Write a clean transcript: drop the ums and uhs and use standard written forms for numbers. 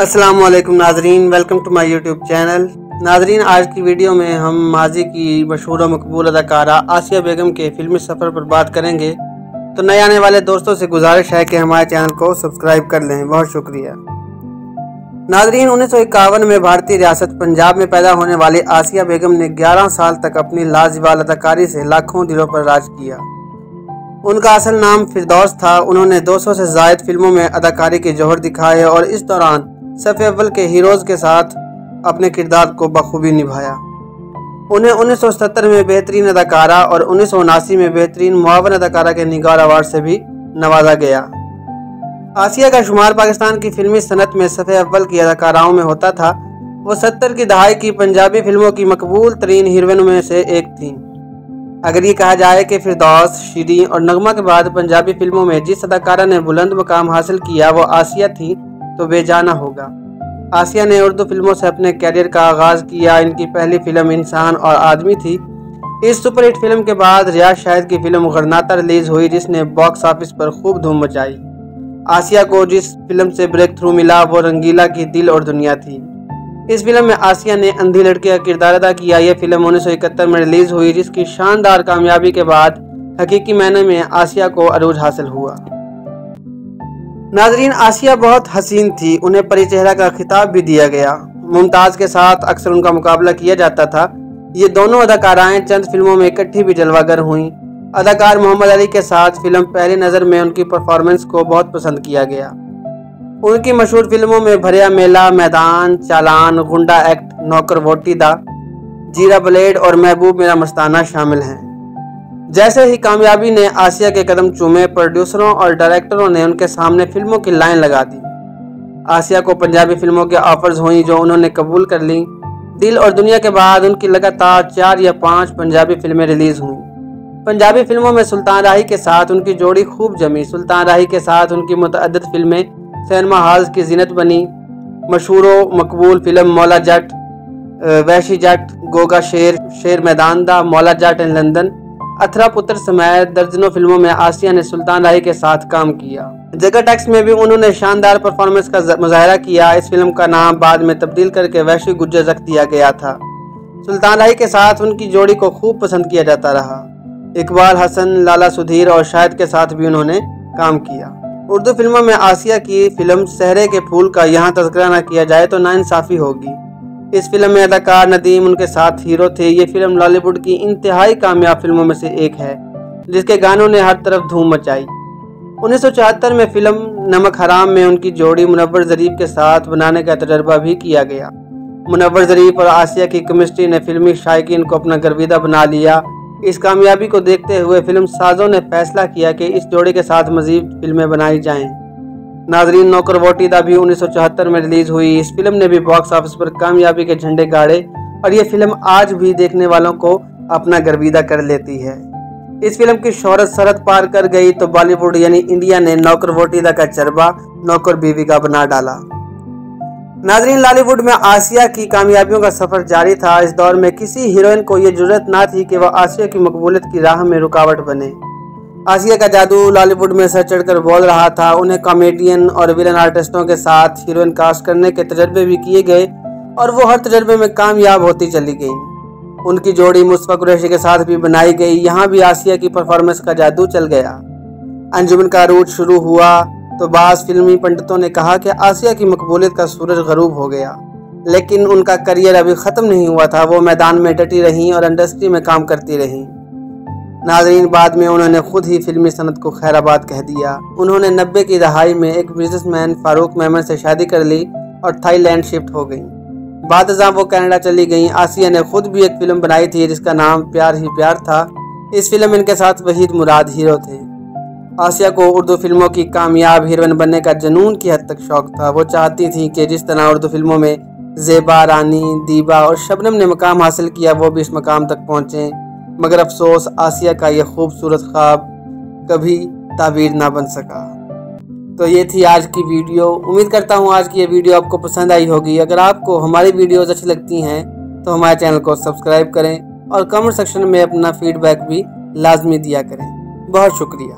अस्सलामुअलैकुम नाजरीन, welcome to my YouTube channel. नाजरीन, आज की वीडियो में हम माजी की मशहूर और मकबूल अदाकारा आसिया बेगम के फिल्मी सफ़र पर बात करेंगे। तो नए आने वाले दोस्तों से गुजारिश है कि हमारे चैनल को सब्सक्राइब कर लें। बहुत शुक्रिया। नाजरीन, 1951 में भारतीय रियासत पंजाब में पैदा होने वाली आसिया बेगम ने 11 साल तक अपनी लाजवाब अदाकारी से लाखों दिलों पर राज किया। उनका असल नाम फिरदौस था। उन्होंने 200 से ज़ायद फिल्मों में अदाकारी के जौहर दिखाए और इस दौरान सफ़े अव्वल के हीरोज़ के साथ अपने किरदार को बखूबी निभाया। उन्हें 1970 में बेहतरीन अदाकारा और 1979 में बेहतरीन मुआवन अदाकारा के निगार अवार्ड से भी नवाजा गया। आसिया का शुमार पाकिस्तान की फिल्मी सनत में सफ़े अव्वल की अदाकाराओं में होता था। वो 70 की दहाई की पंजाबी फिल्मों की मकबूल तरीन हीरोइनों में से एक थी। अगर ये कहा जाए कि फिरदौस, शीरीं और नगमा के बाद पंजाबी फिल्मों में जिस अदाकारा ने बुलंद मुकाम हासिल किया वो आसिया थी तो बेजाना होगा। आसिया ने उर्दू फिल्मों से अपने कैरियर का आगाज़ किया। इनकी पहली फिल्म इंसान और आदमी थी। इस सुपरहिट फिल्म के बाद रियाज शाहिद की फिल्म गरनाता रिलीज हुई, जिसने बॉक्स ऑफिस पर खूब धूम मचाई। आसिया को जिस फिल्म से ब्रेक थ्रू मिला वो रंगीला की दिल और दुनिया थी। इस फिल्म में आसिया ने अंधी लड़की का किरदार अदा किया। यह फिल्म 1971 में रिलीज हुई, जिसकी शानदार कामयाबी के बाद हकीकी मायने में आसिया को अरूज हासिल हुआ। नाजरीन, आसिया बहुत हसीन थी। उन्हें परी चेहरा का खिताब भी दिया गया। मुमताज़ के साथ अक्सर उनका मुकाबला किया जाता था। ये दोनों अदाकाराएं चंद फिल्मों में इकट्ठी भी जलवागर हुईं। अदाकार मोहम्मद अली के साथ फिल्म पहली नज़र में उनकी परफॉर्मेंस को बहुत पसंद किया गया। उनकी मशहूर फिल्मों में भरिया मेला, मैदान, चालान, गुंडा एक्ट, नौकर वोटीदा, जीरा ब्लेड और महबूब मेरा मस्ताना शामिल हैं। जैसे ही कामयाबी ने आसिया के कदम चूमे, प्रोड्यूसरों और डायरेक्टरों ने उनके सामने फिल्मों की लाइन लगा दी। आसिया को पंजाबी फिल्मों के ऑफर्स हुई जो उन्होंने कबूल कर लीं। दिल और दुनिया के बाद उनकी लगातार 4 या 5 पंजाबी फिल्में रिलीज हुईं। पंजाबी फिल्मों में सुल्तान राही के साथ उनकी जोड़ी खूब जमी। सुल्तान राही के साथ उनकी मुतअद्दिद फिल्में सिनेमा हॉल्स की जीनत बनी। मशहूर मकबूल फिल्म मौला जट, वैशी जट, गोगा शेर, शेर मैदान दा, मौला जट इन लंदन, अथरा पुत्र समेत दर्जनों फिल्मों में आसिया ने सुल्तान राही के साथ काम किया। जगह टैक्स में भी उन्होंने शानदार परफॉर्मेंस का मुजाहरा किया। इस फिल्म का नाम बाद में तब्दील करके वैशी गुज्जर रख दिया गया था। सुल्तान राही के साथ उनकी जोड़ी को खूब पसंद किया जाता रहा। इकबाल हसन, लाला सुधीर और शाहिद के साथ भी उन्होंने काम किया। उर्दू फिल्मों में आसिया की फिल्म सहरे के फूल का यहाँ तज़किरा न किया जाए तो नाइंसाफ़ी होगी। इस फिल्म में अदाकार नदीम उनके साथ हीरो थे। ये फिल्म लॉलीवुड की इंतहाई कामयाब फिल्मों में से एक है, जिसके गानों ने हर तरफ धूम मचाई। 1974 में फिल्म नमक हराम में उनकी जोड़ी मुनव्वर ज़रीफ के साथ बनाने का तजर्बा भी किया गया। मुनव्वर ज़रीफ और आसिया की केमिस्ट्री ने फिल्मी शायकीन को अपना गर्विदा बना लिया। इस कामयाबी को देखते हुए फिल्म साजों ने फैसला किया कि इस जोड़ी के साथ मज़ीद फिल्में बनाई जाएं। नाजरीन, नौकर वोटीदा भी 1974 में रिलीज हुई। इस फिल्म ने भी बॉक्स ऑफिस पर कामयाबी के झंडे गाड़े और ये फिल्म आज भी देखने वालों को अपना गर्विदा कर लेती है। इस फिल्म की शोहरत सरहद पार कर गई तो बॉलीवुड यानी इंडिया ने नौकर वोटीदा का चरबा नौकर बीवी का बना डाला। नाजरीन, लॉलीवुड में आसिया की कामयाबियों का सफर जारी था। इस दौर में किसी हीरोइन को यह जुर्रत ना थी कि वह आसिया की मकबूलियत की राह में रुकावट बने। आसिया का जादू लॉलीवुड में सर चढ़कर बोल रहा था। उन्हें कॉमेडियन और विलन आर्टिस्टों के साथ हीरोइन कास्ट करने के तजर्बे भी किए गए और वो हर तजर्बे में कामयाब होती चली गई। उनकी जोड़ी मुस्तफा कुरैशी के साथ भी बनाई गई। यहाँ भी आसिया की परफॉर्मेंस का जादू चल गया। अंजुमन का रूट शुरू हुआ तो बाज़ फिल्मी पंडितों ने कहा कि आसिया की मकबूलियत का सूरज गरूब हो गया, लेकिन उनका करियर अभी ख़त्म नहीं हुआ था। वो मैदान में डटी रहीं और इंडस्ट्री में काम करती रहीं। नाजरीन, बाद में उन्होंने खुद ही फिल्मी सनत को खैराबाद कह दिया। उन्होंने 90 की दहाई में एक बिजनेसमैन फारूक मेमन से शादी कर ली और थाईलैंड शिफ्ट हो गई। बाद वो कनाडा चली गईं। आसिया ने खुद भी एक फिल्म बनाई थी जिसका नाम प्यार ही प्यार था। इस फिल्म में इनके साथ वहीद मुराद हीरो थे। आसिया को उर्दू फिल्मों की कामयाब हीरोइन बनने का जुनून की हद तक शौक था। वो चाहती थी कि जिस तरह उर्दू फिल्मों में ज़ेबा, रानी, दीबा और शबनम ने मकाम हासिल किया वो भी इस मकाम तक पहुँचें, मगर अफसोस आसिया का यह खूबसूरत ख्वाब कभी ताबीर ना बन सका। तो ये थी आज की वीडियो। उम्मीद करता हूँ आज की ये वीडियो आपको पसंद आई होगी। अगर आपको हमारी वीडियोस अच्छी लगती हैं तो हमारे चैनल को सब्सक्राइब करें और कमेंट सेक्शन में अपना फीडबैक भी लाजमी दिया करें। बहुत शुक्रिया।